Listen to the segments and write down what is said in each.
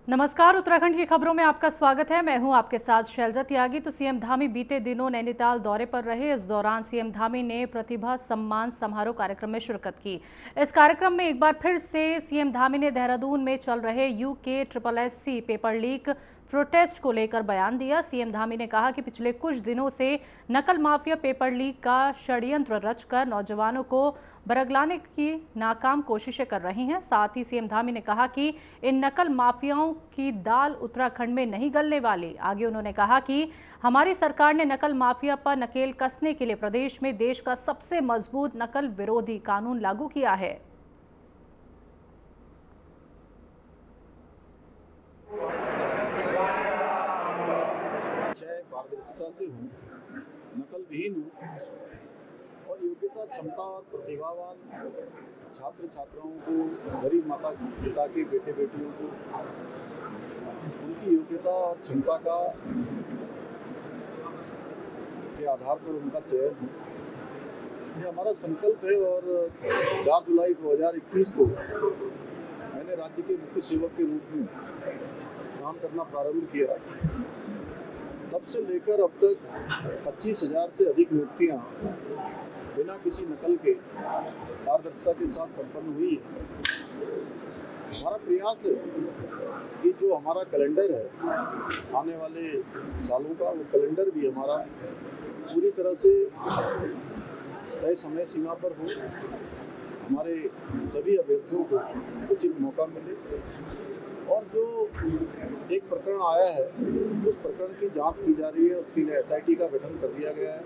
नमस्कार, उत्तराखंड की खबरों में आपका स्वागत है। मैं हूं आपके साथ शैलजा त्यागी। तो सीएम धामी बीते दिनों नैनीताल दौरे पर रहे। इस दौरान सीएम धामी ने प्रतिभा सम्मान समारोह कार्यक्रम में शिरकत की। इस कार्यक्रम में एक बार फिर से सीएम धामी ने देहरादून में चल रहे UKSSC पेपर लीक प्रोटेस्ट को लेकर बयान दिया। सीएम धामी ने कहा कि पिछले कुछ दिनों से नकल माफिया पेपर लीक का षड्यंत्र रचकर नौजवानों को बरगलाने की नाकाम कोशिशें कर रही हैं। साथ ही सीएम धामी ने कहा कि इन नकल माफियाओं की दाल उत्तराखंड में नहीं गलने वाली। आगे उन्होंने कहा कि हमारी सरकार ने नकल माफिया पर नकेल कसने के लिए प्रदेश में देश का सबसे मजबूत नकल विरोधी कानून लागू किया है। पारदर्शिता से हूँ, नकल विहीन हूँ और योग्यता, क्षमता और प्रतिभावान छात्र छात्राओं को, गरीब माता पिता के बेटे बेटियों को उनकी योग्यता और क्षमता का के आधार पर उनका चयन हो, ये हमारा संकल्प है। और 4 जुलाई 2021 को मैंने राज्य के मुख्य सेवक के रूप में काम करना प्रारंभ किया। तब से लेकर अब तक 25,000 से अधिक नियुक्तियां बिना किसी नकल के पारदर्शिता के साथ संपन्न हुई है। हमारा प्रयास है कि जो हमारा कैलेंडर है आने वाले सालों का, वो कैलेंडर भी हमारा पूरी तरह से तय समय सीमा पर हो, हमारे सभी अभ्यर्थियों को उचित मौका मिले और जो एक प्रकरण आया है उस प्रकरण की जांच की जा रही है। उसके लिए SIT का गठन कर दिया गया है।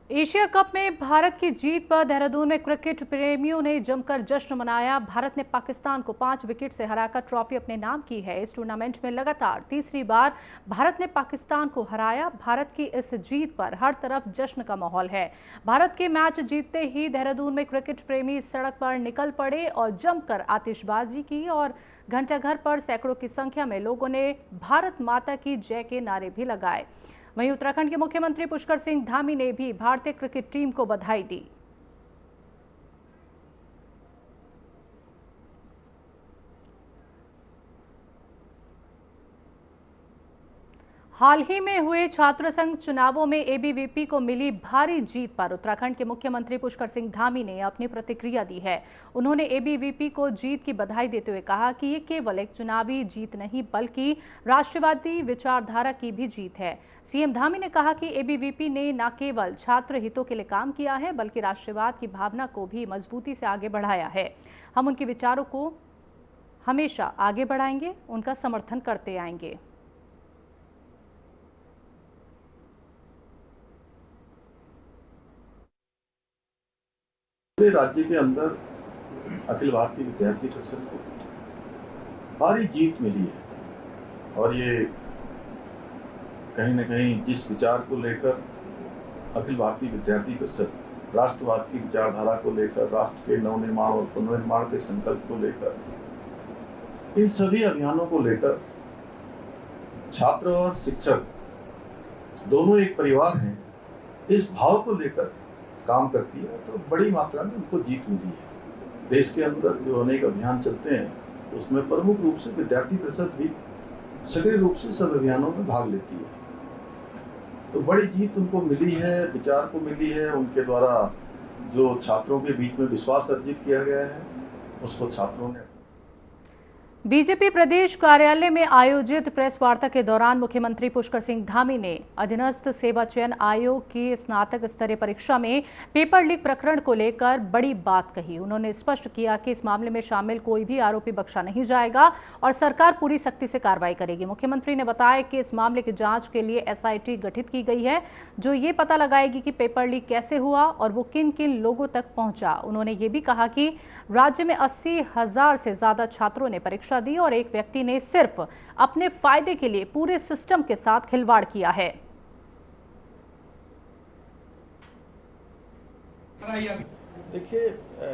एशिया कप में भारत की जीत पर देहरादून में क्रिकेट प्रेमियों ने जमकर जश्न मनाया। भारत ने पाकिस्तान को 5 विकेट से हराकर ट्रॉफी अपने नाम की है। इस टूर्नामेंट में लगातार तीसरी बार भारत ने पाकिस्तान को हराया। भारत की इस जीत पर हर तरफ जश्न का माहौल है। भारत के मैच जीतते ही देहरादून में क्रिकेट प्रेमी सड़क पर निकल पड़े और जमकर आतिशबाजी की और घंटाघर पर सैकड़ों की संख्या में लोगों ने भारत माता की जय के नारे भी लगाए। वहीं उत्तराखंड के मुख्यमंत्री पुष्कर सिंह धामी ने भी भारतीय क्रिकेट टीम को बधाई दी। हाल ही में हुए छात्र संघ चुनावों में ABVP को मिली भारी जीत पर उत्तराखंड के मुख्यमंत्री पुष्कर सिंह धामी ने अपनी प्रतिक्रिया दी है। उन्होंने ABVP को जीत की बधाई देते हुए कहा कि ये केवल एक चुनावी जीत नहीं बल्कि राष्ट्रवादी विचारधारा की भी जीत है। सीएम धामी ने कहा कि ABVP ने न केवल छात्र हितों के लिए काम किया है बल्कि राष्ट्रवाद की भावना को भी मजबूती से आगे बढ़ाया है। हम उनके विचारों को हमेशा आगे बढ़ाएंगे, उनका समर्थन करते आएंगे। पूरे राज्य के अंदर अखिल भारतीय विद्यार्थी परिषद को भारी जीत मिली है और ये कहीं न कहीं जिस विचार को लेकर अखिल भारतीय विद्यार्थी परिषद राष्ट्रवाद की विचारधारा को लेकर, राष्ट्र के नवनिर्माण और पुनर्निर्माण के संकल्प को लेकर, इन सभी अभियानों को लेकर छात्र और शिक्षक दोनों एक परिवार हैं, इस भाव को लेकर काम करती है तो बड़ी मात्रा में उनको जीत मिली है। देश के अंदर जो अनेक अभियान चलते हैं उसमें प्रमुख रूप से विद्यार्थी परिषद भी सक्रिय रूप से सब अभियानों में भाग लेती है। तो बड़ी जीत उनको मिली है, विचार को मिली है। उनके द्वारा जो छात्रों के बीच में विश्वास अर्जित किया गया है उसको छात्रों ने। बीजेपी प्रदेश कार्यालय में आयोजित प्रेस वार्ता के दौरान मुख्यमंत्री पुष्कर सिंह धामी ने अधीनस्थ सेवा चयन आयोग की स्नातक स्तरीय परीक्षा में पेपर लीक प्रकरण को लेकर बड़ी बात कही। उन्होंने स्पष्ट किया कि इस मामले में शामिल कोई भी आरोपी बख्शा नहीं जाएगा और सरकार पूरी सख्ती से कार्रवाई करेगी। मुख्यमंत्री ने बताया कि इस मामले की जांच के लिए SIT गठित की गई है जो ये पता लगाएगी कि पेपर लीक कैसे हुआ और वो किन किन लोगों तक पहुंचा। उन्होंने ये भी कहा कि राज्य में 80,000 से ज्यादा छात्रों ने परीक्षा दी और एक व्यक्ति ने सिर्फ अपने फायदे के लिए पूरे सिस्टम के साथ खिलवाड़ किया है। देखिए,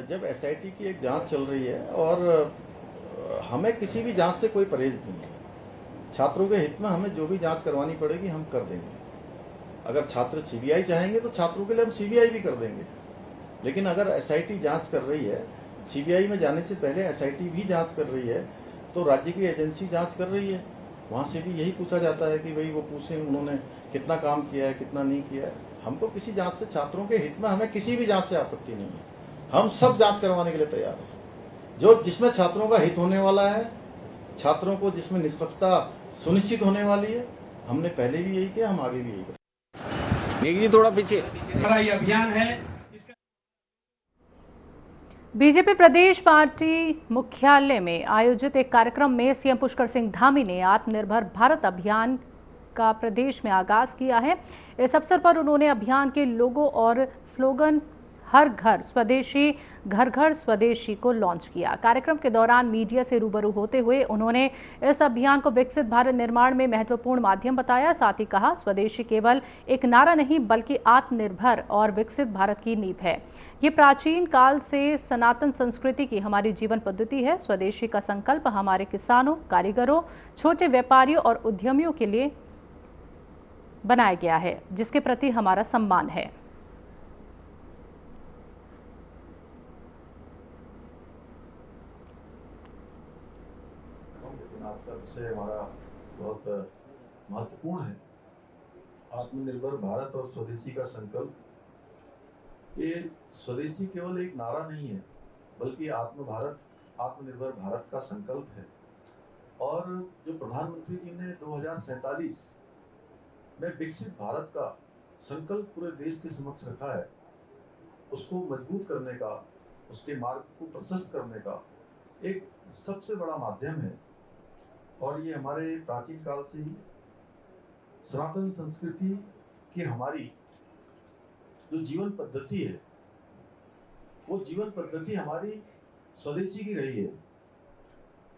जब SIT की एक जांच चल रही है और हमें किसी भी जांच से कोई परहेज नहीं है। छात्रों के हित में हमें जो भी जांच करवानी पड़ेगी हम कर देंगे। अगर छात्र CBI चाहेंगे तो छात्रों के लिए हम CBI भी कर देंगे। लेकिन अगर SIT जांच कर रही है, सीबीआई में जाने से पहले एसआईटी भी जांच कर रही है, तो राज्य की एजेंसी जांच कर रही है, वहाँ से भी यही पूछा जाता है कि भाई वो पूछें उन्होंने कितना काम किया है, कितना नहीं किया है। हमको किसी जांच से, छात्रों के हित में हमें किसी भी जांच से आपत्ति नहीं है, हम सब जांच करवाने के लिए तैयार हैं। जो जिसमें छात्रों का हित होने वाला है, छात्रों को जिसमें निष्पक्षता सुनिश्चित होने वाली है, हमने पहले भी यही किया, हम आगे भी यही करेंगे। नेगी जी थोड़ा पीछे। हमारा ये अभियान है। बीजेपी प्रदेश पार्टी मुख्यालय में आयोजित एक कार्यक्रम में सीएम पुष्कर सिंह धामी ने आत्मनिर्भर भारत अभियान का प्रदेश में आगाज किया है। इस अवसर पर उन्होंने अभियान के लोगो और स्लोगन हर घर स्वदेशी, घर घर स्वदेशी को लॉन्च किया। कार्यक्रम के दौरान मीडिया से रूबरू होते हुए उन्होंने इस अभियान को विकसित भारत निर्माण में महत्वपूर्ण माध्यम बताया। साथ ही कहा, स्वदेशी केवल एक नारा नहीं बल्कि आत्मनिर्भर और विकसित भारत की नींव है। ये प्राचीन काल से सनातन संस्कृति की हमारी जीवन पद्धति है। स्वदेशी का संकल्प हमारे किसानों, कारीगरों, छोटे व्यापारियों और उद्यमियों के लिए बनाया गया है, जिसके प्रति हमारा सम्मान है। आज का विषय हमारा बहुत महत्वपूर्ण है। आत्मनिर्भर भारत और स्वदेशी का संकल्प। ये स्वदेशी केवल एक नारा नहीं है बल्कि आत्मनिर्भर भारत का संकल्प है। और जो प्रधानमंत्री जी ने 2047 में विकसित भारत का संकल्प पूरे देश के समक्ष रखा है, उसको मजबूत करने का, उसके मार्ग को प्रशस्त करने का एक सबसे बड़ा माध्यम है। और ये हमारे प्राचीन काल से ही सनातन संस्कृति की हमारी जो जीवन पद्धति है, वो जीवन पद्धति हमारी स्वदेशी की रही है।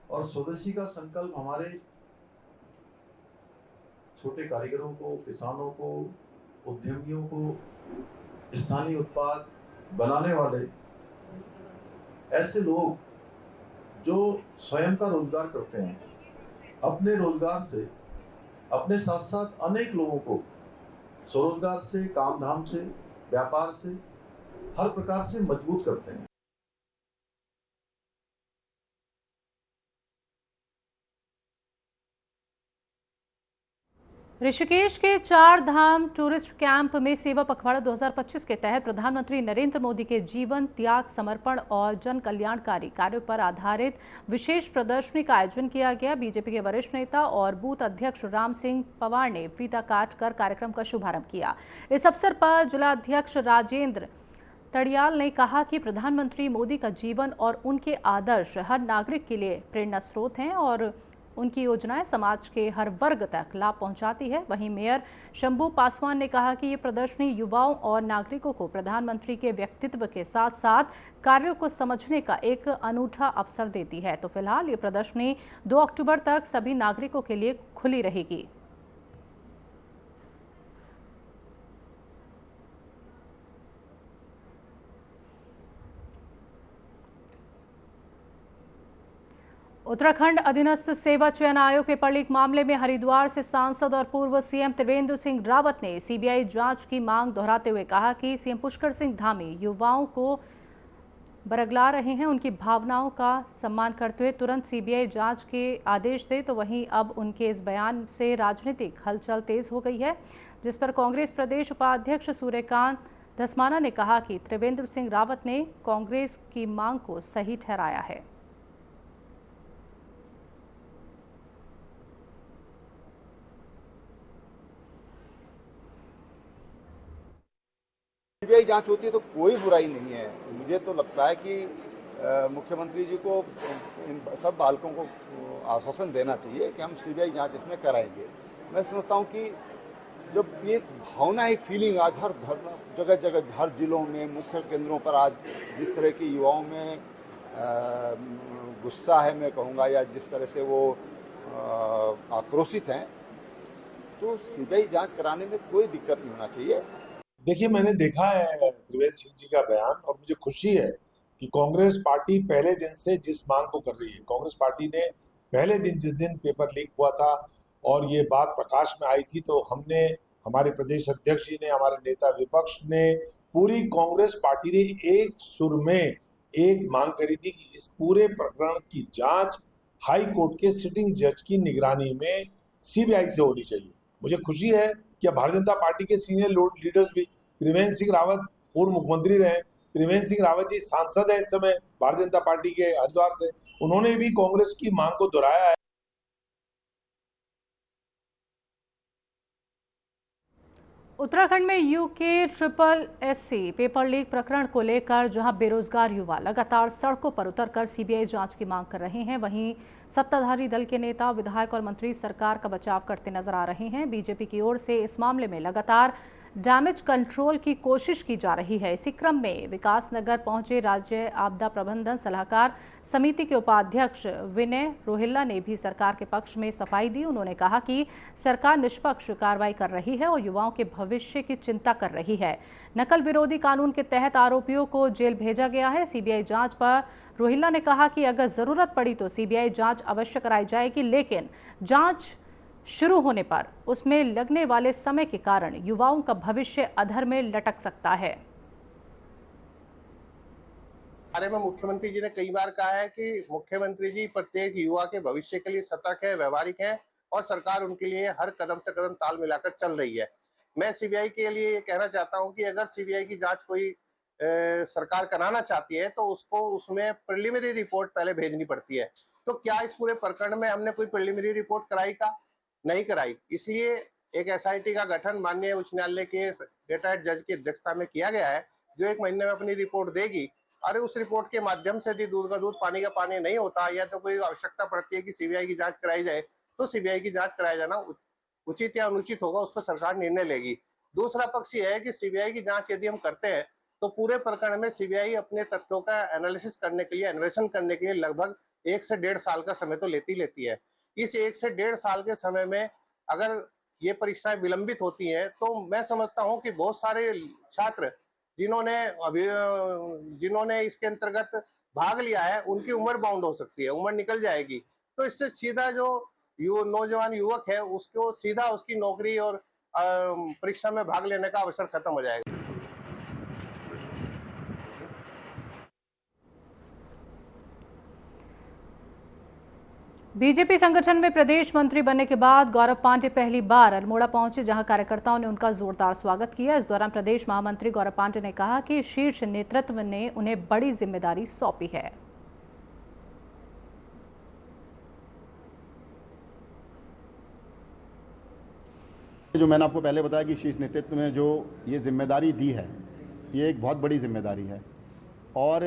और स्वदेशी का संकल्प हमारे छोटे कारीगरों को, किसानों को, उद्यमियों को, स्थानीय उत्पाद बनाने वाले ऐसे लोग जो स्वयं का रोजगार करते हैं, अपने रोजगार से, अपने साथ साथ अनेक लोगों को स्वरोजगार से, काम धाम से, व्यापार से, हर प्रकार से मजबूत करते हैं। ऋषिकेश के 4 धाम टूरिस्ट कैंप में सेवा पखवाड़ा 2025 के तहत प्रधानमंत्री नरेंद्र मोदी के जीवन, त्याग, समर्पण और जन कल्याणकारी कार्यों पर आधारित विशेष प्रदर्शनी का आयोजन किया गया। बीजेपी के वरिष्ठ नेता और बूथ अध्यक्ष राम सिंह पवार ने फीता काट कर कार्यक्रम का शुभारंभ किया। इस अवसर पर जिलाध्यक्ष राजेंद्र तड़ियाल ने कहा कि प्रधानमंत्री मोदी का जीवन और उनके आदर्श हर नागरिक के लिए प्रेरणा स्रोत हैं और उनकी योजनाएं समाज के हर वर्ग तक लाभ पहुंचाती है। वहीं मेयर शंभू पासवान ने कहा कि ये प्रदर्शनी युवाओं और नागरिकों को प्रधानमंत्री के व्यक्तित्व के साथ साथ कार्यों को समझने का एक अनूठा अवसर देती है। तो फिलहाल ये प्रदर्शनी 2 अक्टूबर तक सभी नागरिकों के लिए खुली रहेगी। उत्तराखंड अधीनस्थ सेवा चयन आयोग पेपर लीक मामले में हरिद्वार से सांसद और पूर्व सीएम त्रिवेंद्र सिंह रावत ने सीबीआई जांच की मांग दोहराते हुए कहा कि सीएम पुष्कर सिंह धामी युवाओं को बरगला रहे हैं। उनकी भावनाओं का सम्मान करते हुए तुरंत सीबीआई जांच के आदेश दे। तो वहीं अब उनके इस बयान से राजनीतिक हलचल तेज हो गई है, जिस पर कांग्रेस प्रदेश उपाध्यक्ष सूर्यकांत धस्माना ने कहा कि त्रिवेंद्र सिंह रावत ने कांग्रेस की मांग को सही ठहराया है। सीबीआई जांच होती है तो कोई बुराई नहीं है। मुझे तो लगता है कि मुख्यमंत्री जी को इन सब बालकों को आश्वासन देना चाहिए कि हम सीबीआई जांच इसमें कराएंगे। मैं समझता हूं कि जब ये भावना, एक फीलिंग आज हर जगह जगह, हर जिलों में, मुख्य केंद्रों पर आज जिस तरह की युवाओं में गुस्सा है, मैं कहूँगा, या जिस तरह से वो आक्रोशित हैं, तो सीबीआई जांच कराने में कोई दिक्कत नहीं होना चाहिए। देखिए, मैंने देखा है त्रिवेंद्र सिंह जी का बयान और मुझे खुशी है कि कांग्रेस पार्टी पहले दिन से जिस मांग को कर रही है, कांग्रेस पार्टी ने पहले दिन, जिस दिन पेपर लीक हुआ था और ये बात प्रकाश में आई थी, तो हमने, हमारे प्रदेश अध्यक्ष जी ने, हमारे नेता विपक्ष ने, पूरी कांग्रेस पार्टी ने एक सुर में एक मांग करी थी कि इस पूरे प्रकरण की जांच हाई कोर्ट के सिटिंग जज की निगरानी में सीबीआई से होनी चाहिए। मुझे खुशी है कि अब भारतीय जनता पार्टी के सीनियर लीडर्स भी, त्रिवेंद्र सिंह रावत पूर्व मुख्यमंत्री रहे, त्रिवेंद्र सिंह रावत जी सांसद है इस समय भारतीय जनता पार्टी के हरिद्वार से, उन्होंने भी कांग्रेस की मांग को दोहराया है। उत्तराखंड में यूके SSSC पेपर लीक प्रकरण को लेकर जहां बेरोजगार युवा लगातार सड़कों पर उतरकर सीबीआई जांच की मांग कर रहे हैं, वहीं सत्ताधारी दल के नेता, विधायक और मंत्री सरकार का बचाव करते नजर आ रहे हैं। बीजेपी की ओर से इस मामले में लगातार डैमेज कंट्रोल की कोशिश की जा रही है। इसी क्रम में विकासनगर पहुंचे राज्य आपदा प्रबंधन सलाहकार समिति के उपाध्यक्ष विनय रोहिल्ला ने भी सरकार के पक्ष में सफाई दी। उन्होंने कहा कि सरकार निष्पक्ष कार्रवाई कर रही है और युवाओं के भविष्य की चिंता कर रही है। नकल विरोधी कानून के तहत आरोपियों को जेल भेजा गया है। सीबीआई जांच पर रोहिल्ला ने कहा कि अगर जरूरत पड़ी तो सीबीआई जांच अवश्य कराई जाएगी, लेकिन जांच शुरू होने पर उसमें लगने वाले समय के कारण युवाओं का भविष्य अधर में लटक सकता है। बारे में मुख्यमंत्री जी ने कई बार कहा है कि मुख्यमंत्री जी प्रत्येक युवा के भविष्य के लिए सतर्क है, व्यवहारिक है और सरकार उनके लिए हर कदम से कदम ताल मिलाकर चल रही है। मैं सीबीआई के लिए ये कहना चाहता हूं कि अगर सीबीआई की जांच कोई सरकार कराना चाहती है तो उसको उसमें प्रिलिमिनरी रिपोर्ट पहले भेजनी पड़ती है। तो क्या इस पूरे प्रकरण में हमने कोई प्रिलिमिनरी रिपोर्ट कराई का? नहीं कराई। इसलिए एक एसआईटी का गठन माननीय उच्च न्यायालय के रिटायर्ड जज की अध्यक्षता में किया गया है, जो 1 महीने में अपनी रिपोर्ट देगी। अरे उस रिपोर्ट के माध्यम से भी दूध का दूध पानी का पानी नहीं होता, या तो कोई आवश्यकता पड़ती है कि सीबीआई की जांच कराई जाए, तो सीबीआई की जांच कराया जाना उचित या अनुचित होगा, उस पर सरकार निर्णय लेगी। दूसरा पक्ष यह है कि सीबीआई की जांच यदि हम करते हैं तो पूरे प्रकरण में सीबीआई अपने तथ्यों का एनालिसिस करने के लिए, अन्वेषण करने के लिए लगभग 1 से 1.5 साल का समय तो लेती है। इस 1 से 1.5 साल के समय में अगर ये परीक्षाएं विलंबित होती हैं तो मैं समझता हूं कि बहुत सारे छात्र जिन्होंने इसके अंतर्गत भाग लिया है, उनकी उम्र बाउंड हो सकती है, उम्र निकल जाएगी। तो इससे सीधा जो नौजवान युवक है उसको सीधा उसकी नौकरी और परीक्षा में भाग लेने का अवसर खत्म हो जाएगा। बीजेपी संगठन में प्रदेश मंत्री बनने के बाद गौरव पांडे पहली बार अल्मोड़ा पहुंचे, जहां कार्यकर्ताओं ने उनका जोरदार स्वागत किया। इस दौरान प्रदेश महामंत्री गौरव पांडे ने कहा कि शीर्ष नेतृत्व ने उन्हें बड़ी जिम्मेदारी सौंपी है। जो मैंने आपको पहले बताया कि शीर्ष नेतृत्व ने जो ये जिम्मेदारी दी है, ये एक बहुत बड़ी जिम्मेदारी है। और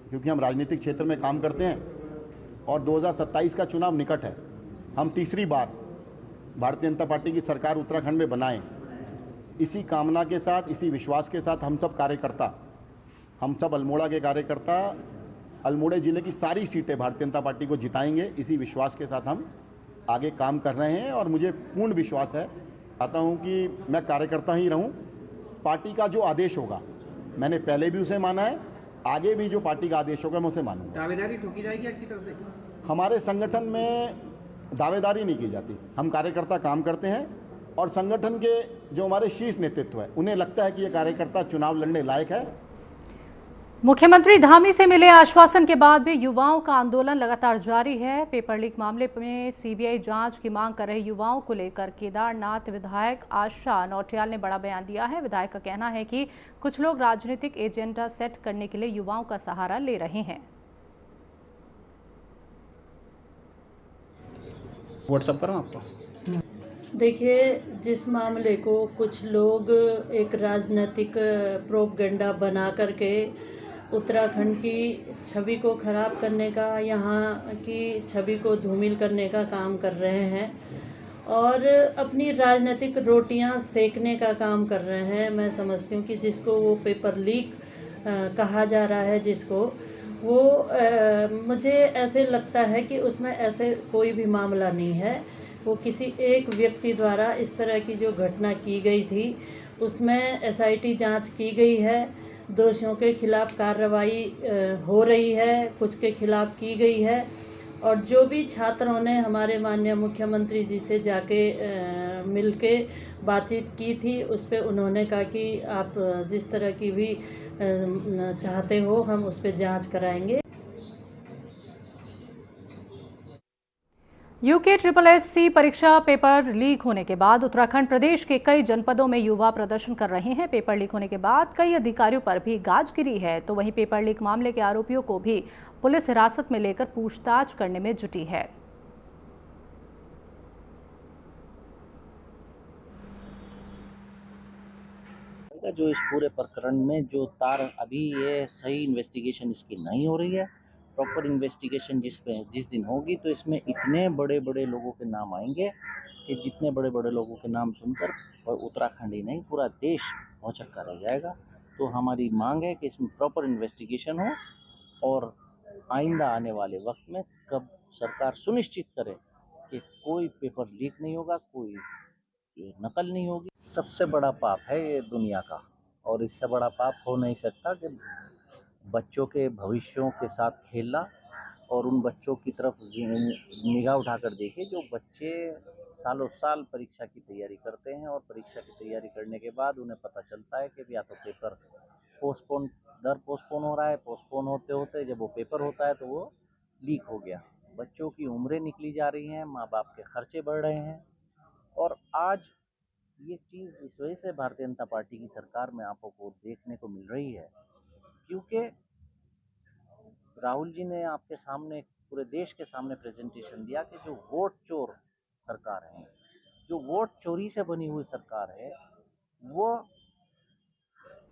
क्योंकि हम राजनीतिक क्षेत्र में काम करते हैं और 2027 का चुनाव निकट है, हम तीसरी बार भारतीय जनता पार्टी की सरकार उत्तराखंड में बनाएं, इसी कामना के साथ, इसी विश्वास के साथ हम सब अल्मोड़ा के कार्यकर्ता अल्मोड़ा ज़िले की सारी सीटें भारतीय जनता पार्टी को जिताएंगे। इसी विश्वास के साथ हम आगे काम कर रहे हैं और मुझे पूर्ण विश्वास है, चाहता हूं कि मैं कार्यकर्ता ही रहूं। पार्टी का जो आदेश होगा, मैंने पहले भी उसे माना है, आगे भी जो पार्टी का आदेश होगा मैं उसे मानूंगा। दावेदारी ठोकी जाएगी आपकी तरफ से? हमारे संगठन में दावेदारी नहीं की जाती, हम कार्यकर्ता काम करते हैं और संगठन के जो हमारे शीर्ष नेतृत्व है उन्हें लगता है कि ये कार्यकर्ता चुनाव लड़ने लायक है। मुख्यमंत्री धामी से मिले आश्वासन के बाद भी युवाओं का आंदोलन लगातार जारी है। पेपर लीक मामले में सीबीआई जांच की मांग कर रहे युवाओं को लेकर केदारनाथ विधायक आशा नौटियाल ने बड़ा बयान दिया है। विधायक का कहना है कि कुछ लोग राजनीतिक एजेंडा सेट करने के लिए युवाओं का सहारा ले रहे हैं। व्हाट्सएप करूं आपको? देखिए, जिस मामले को कुछ लोग एक राजनीतिक प्रोपगेंडा बना करके उत्तराखंड की छवि को खराब करने का, यहाँ की छवि को धूमिल करने का काम कर रहे हैं और अपनी राजनीतिक रोटियां सेकने का काम कर रहे हैं। मैं समझती हूँ कि जिसको वो पेपर लीक कहा जा रहा है, जिसको वो मुझे ऐसे लगता है कि उसमें ऐसे कोई भी मामला नहीं है। वो किसी एक व्यक्ति द्वारा इस तरह की जो घटना की गई थी उसमें एसआईटी जांच की गई है, दोषियों के खिलाफ कार्रवाई हो रही है, कुछ के खिलाफ की गई है और जो भी छात्रों ने हमारे माननीय मुख्यमंत्री जी से जाके मिल के बातचीत की थी। उस पर उन्होंने कहा कि आप जिस तरह की भी चाहते हो हम उस पर जांच कराएंगे। UKSSC परीक्षा पेपर लीक होने के बाद उत्तराखंड प्रदेश के कई जनपदों में युवा प्रदर्शन कर रहे हैं। पेपर लीक होने के बाद कई अधिकारियों पर भी गाज गिरी है, तो वहीं पेपर लीक मामले के आरोपियों को भी पुलिस हिरासत में लेकर पूछताछ करने में जुटी है। जो इस पूरे प्रकरण में जो तार अभी ये सही इन्वेस्टिगेशन इसकी नहीं हो रही है, प्रॉपर इन्वेस्टिगेशन जिस दिन होगी तो इसमें इतने बड़े बड़े लोगों के नाम आएंगे कि जितने बड़े बड़े लोगों के नाम सुनकर उत्तराखंड ही नहीं पूरा देश भौचक्का रह जाएगा। तो हमारी मांग है कि इसमें प्रॉपर इन्वेस्टिगेशन हो और आइंदा आने वाले वक्त में कब सरकार सुनिश्चित करे कि कोई पेपर लीक नहीं होगा, कोई नकल नहीं होगी। सबसे बड़ा पाप है ये दुनिया का, और इससे बड़ा पाप हो नहीं सकता कि बच्चों के भविष्यों के साथ खेलना और उन बच्चों की तरफ निगाह उठाकर देखिए जो बच्चे सालों साल परीक्षा की तैयारी करते हैं और परीक्षा की तैयारी करने के बाद उन्हें पता चलता है कि या तो पेपर पोस्टपोन हो रहा है, पोस्टपोन होते होते जब वो पेपर होता है तो वो लीक हो गया। बच्चों की उम्रें निकली जा रही हैं, माँ बाप के खर्चे बढ़ रहे हैं, और आज ये चीज़ इस वजह से भारतीय जनता पार्टी की सरकार में आपको देखने को मिल रही है क्योंकि राहुल जी ने आपके सामने पूरे देश के सामने प्रेजेंटेशन दिया कि जो वोट चोर सरकार है, जो वोट चोरी से बनी हुई सरकार है, वो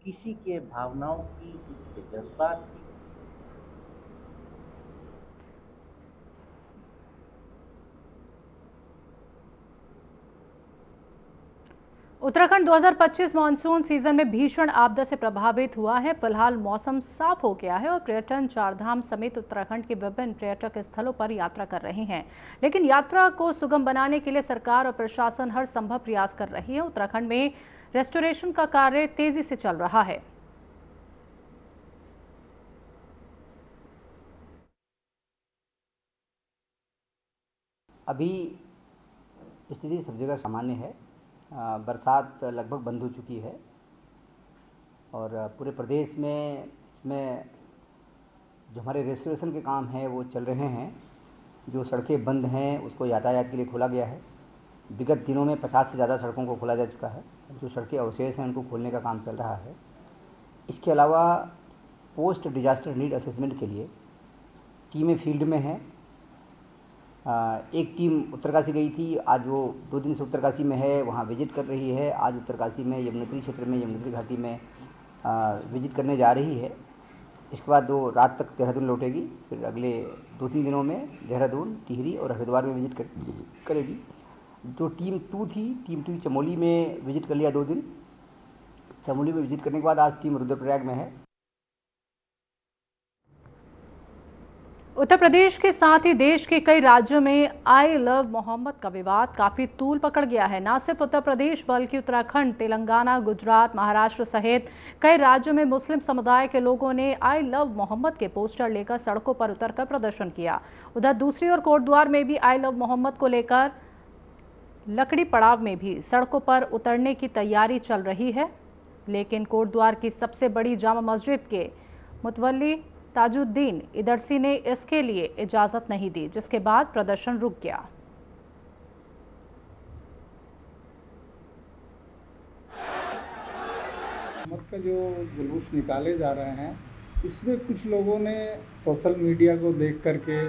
किसी के भावनाओं की, किसी के जज्बात की, उत्तराखंड 2025 मानसून सीजन में भीषण आपदा से प्रभावित हुआ है। फिलहाल मौसम साफ हो गया है और पर्यटन चारधाम समेत उत्तराखंड के विभिन्न पर्यटक स्थलों पर यात्रा कर रहे हैं, लेकिन यात्रा को सुगम बनाने के लिए सरकार और प्रशासन हर संभव प्रयास कर रही है। उत्तराखंड में रेस्टोरेशन का कार्य तेजी से चल रहा है। अभी स्थिति सब जगह सामान्य है। बरसात लगभग बंद हो चुकी है और पूरे प्रदेश में इसमें जो हमारे रेस्टोरेशन के काम हैं वो चल रहे हैं। जो सड़कें बंद हैं उसको यातायात के लिए खोला गया है। विगत दिनों में 50 से ज़्यादा सड़कों को खोला जा चुका है। जो सड़कें अवशेष हैं उनको खोलने का काम चल रहा है। इसके अलावा पोस्ट डिजास्टर नीड असेसमेंट के लिए टीमें फील्ड में हैं। एक टीम उत्तरकाशी गई थी, आज वो 2 दिन से उत्तरकाशी में है, वहाँ विजिट कर रही है। आज उत्तरकाशी में यमुनोत्री क्षेत्र में यमुनोत्री घाटी में विजिट करने जा रही है। इसके बाद वो रात तक देहरादून लौटेगी, फिर अगले 2-3 दिनों में देहरादून, टिहरी और हरिद्वार में विजिट करेगी। जो टीम 2 थी, टीम 2 चमोली में विजिट कर लिया 2 दिन। चमोली में विजिट करने के बाद आज टीम रुद्रप्रयाग में है। उत्तर प्रदेश के साथ ही देश के कई राज्यों में आई लव मोहम्मद का विवाद काफी तूल पकड़ गया है। न सिर्फ उत्तर प्रदेश बल्कि उत्तराखंड, तेलंगाना, गुजरात, महाराष्ट्र सहित कई राज्यों में मुस्लिम समुदाय के लोगों ने आई लव मोहम्मद के पोस्टर लेकर सड़कों पर उतरकर प्रदर्शन किया। उधर दूसरी ओर कोटद्वार में भी आई लव मोहम्मद को लेकर लकड़ी पड़ाव में भी सड़कों पर उतरने की तैयारी चल रही है, लेकिन कोटद्वार की सबसे बड़ी जामा मस्जिद के मुतवल्ली ताजुद्दीन इदरसी ने इसके लिए इजाजत नहीं दी, जिसके बाद प्रदर्शन रुक गया। मोहम्मद का जो जुलूस निकाले जा रहे हैं, इसमें कुछ लोगों ने सोशल मीडिया को देख करके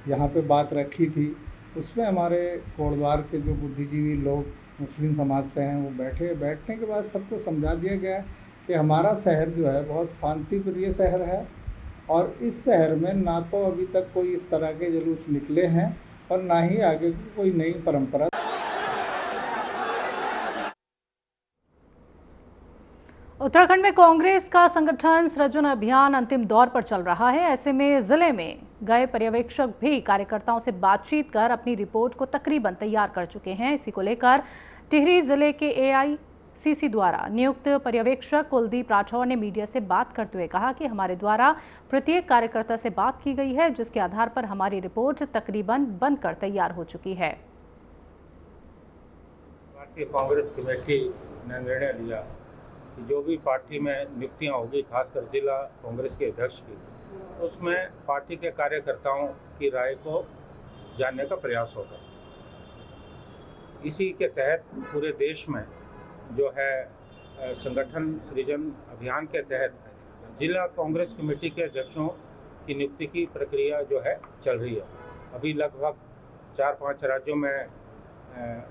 यहाँ पे बात रखी थी। उसमें हमारे कोटद्वार के जो बुद्धिजीवी लोग मुस्लिम समाज से हैं वो बैठने के बाद सबको समझा दिया गया कि हमारा शहर जो है बहुत शांतिप्रिय शहर है और इस शहर में ना तो अभी तक कोई इस तरह के जुलूस निकले हैं और ना ही आगे कोई नई परंपरा। उत्तराखंड में कांग्रेस का संगठन सृजन अभियान अंतिम दौर पर चल रहा है। ऐसे में जिले में गए पर्यवेक्षक भी कार्यकर्ताओं से बातचीत कर अपनी रिपोर्ट को तकरीबन तैयार कर चुके हैं। इसी को लेकर टिहरी जिले के AICC द्वारा नियुक्त पर्यवेक्षक कुलदीप राठौर ने मीडिया से बात करते हुए कहा कि हमारे द्वारा प्रत्येक कार्यकर्ता से बात की गई है, जिसके आधार पर हमारी रिपोर्ट तकरीबन बनकर तैयार हो चुकी है। भारतीय कांग्रेस कमेटी ने निर्णय लिया कि जो भी पार्टी में नियुक्तियां होगी, खासकर जिला कांग्रेस के अध्यक्ष की, उसमें पार्टी के कार्यकर्ताओं की राय को जानने का प्रयास होगा। इसी के तहत पूरे देश में जो है संगठन सृजन अभियान के तहत जिला कांग्रेस कमेटी के अध्यक्षों की नियुक्ति की प्रक्रिया जो है चल रही है। अभी लगभग 4-5 राज्यों में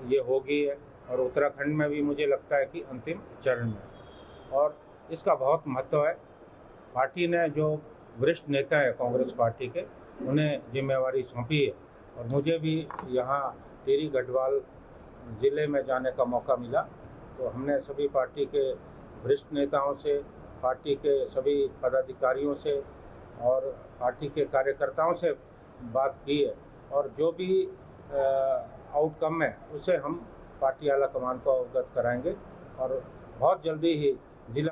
ये हो गई है और उत्तराखंड में भी मुझे लगता है कि अंतिम चरण में, और इसका बहुत महत्व है। पार्टी ने जो वरिष्ठ नेता है कांग्रेस पार्टी के, उन्हें जिम्मेवारी सौंपी है और मुझे भी यहाँ टिहरी गढ़वाल ज़िले में जाने का मौका मिला, तो हमने सभी पार्टी के वरिष्ठ नेताओं से, पार्टी के सभी पदाधिकारियों से और पार्टी के कार्यकर्ताओं से बात की है और जो भी आउटकम है उसे हम पार्टी आला कमान को अवगत कराएंगे और बहुत जल्दी ही जिला।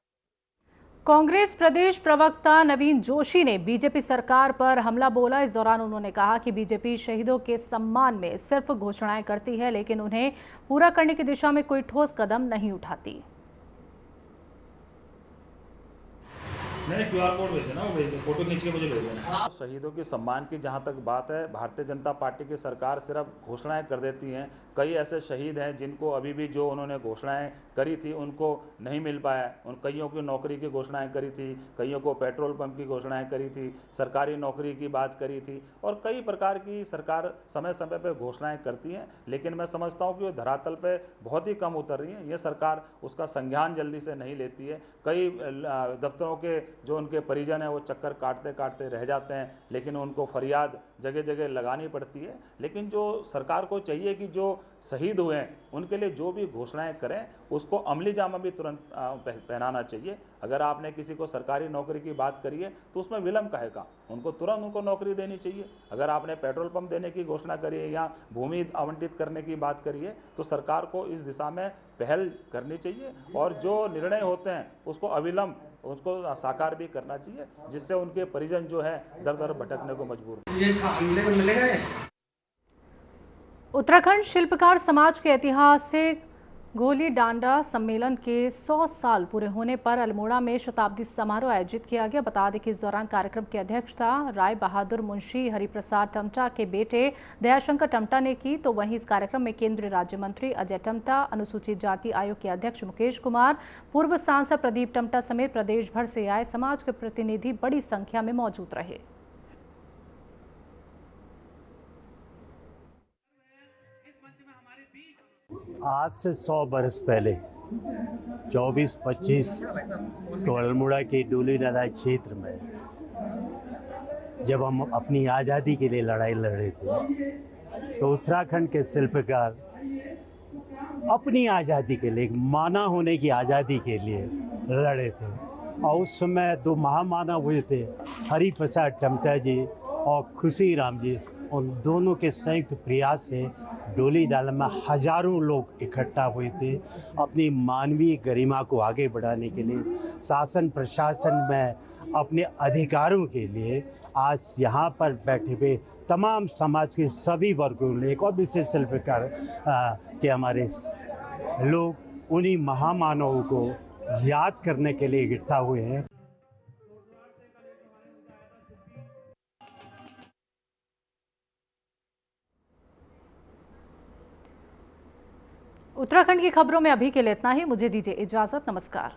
कांग्रेस प्रदेश प्रवक्ता नवीन जोशी ने बीजेपी सरकार पर हमला बोला। इस दौरान उन्होंने कहा कि बीजेपी शहीदों के सम्मान में सिर्फ घोषणाएं करती है, लेकिन उन्हें पूरा करने की दिशा में कोई ठोस कदम नहीं उठाती। मैंने QR कोड भेजे ना, वो भेज दो, फोटो खींच के मुझे भेज देना। शहीदों के सम्मान की जहां तक बात है, भारतीय जनता पार्टी की सरकार सिर्फ घोषणाएं कर देती हैं। कई ऐसे शहीद हैं जिनको अभी भी जो उन्होंने घोषणाएं करी थी उनको नहीं मिल पाया। उन कईयों की नौकरी की घोषणाएं करी थी, कईयों को पेट्रोल पंप की घोषणाएं करी थी, सरकारी नौकरी की बात करी थी और कई प्रकार की सरकार समय समय पर घोषणाएं करती हैं, लेकिन मैं समझता हूँ कि वो धरातल पर बहुत ही कम उतर रही हैं। ये सरकार उसका संज्ञान जल्दी से नहीं लेती है। कई दफ्तरों के जो उनके परिजन हैं वो चक्कर काटते काटते रह जाते हैं, लेकिन उनको फरियाद जगह जगह लगानी पड़ती है। लेकिन जो सरकार को चाहिए कि जो शहीद हुए हैं उनके लिए जो भी घोषणाएं करें उसको अमली जामा भी तुरंत पहनाना चाहिए। अगर आपने किसी को सरकारी नौकरी की बात करी है तो उसमें विलम्ब काहे का, उनको तुरंत उनको नौकरी देनी चाहिए। अगर आपने पेट्रोल पंप देने की घोषणा करी है या भूमि आवंटित करने की बात करी है तो सरकार को इस दिशा में पहल करनी चाहिए और जो निर्णय होते हैं उसको अविलंब उसको साकार भी करना चाहिए, जिससे उनके परिजन जो है दर दर भटकने को मजबूर। उत्तराखंड शिल्पकार समाज के ऐतिहासिक गोली डांडा सम्मेलन के 100 साल पूरे होने पर अल्मोड़ा में शताब्दी समारोह आयोजित किया गया। बता दें कि इस दौरान कार्यक्रम की अध्यक्षता राय बहादुर मुंशी हरिप्रसाद टमटा के बेटे दयाशंकर टमटा ने की, तो वहीं इस कार्यक्रम में केंद्रीय राज्य मंत्री अजय टमटा, अनुसूचित जाति आयोग के अध्यक्ष मुकेश कुमार, पूर्व सांसद प्रदीप टमटा समेत प्रदेश भर से आए समाज के प्रतिनिधि बड़ी संख्या में मौजूद रहे। आज से 100 बरस पहले 24-25 को अल्मोड़ा के डोली नाला क्षेत्र में जब हम अपनी आज़ादी के लिए लड़ाई लड़ रहे थे तो उत्तराखंड के शिल्पकार अपनी आज़ादी के लिए, माना होने की आज़ादी के लिए लड़े थे। और उस समय 2 महामानव हुए थे, हरिप्रसाद टमटा जी और खुशी राम जी। उन दोनों के संयुक्त प्रयास से डोली डाला में हजारों लोग इकट्ठा हुए थे अपनी मानवीय गरिमा को आगे बढ़ाने के लिए, शासन प्रशासन में अपने अधिकारों के लिए। आज यहाँ पर बैठे हुए तमाम समाज के सभी वर्गों ने एक और विशेष शिल्पकार के हमारे लोग उन्हीं महामानवों को याद करने के लिए इकट्ठा हुए हैं। उत्तराखंड की खबरों में अभी के लिए इतना ही। मुझे दीजिए इजाजत। नमस्कार।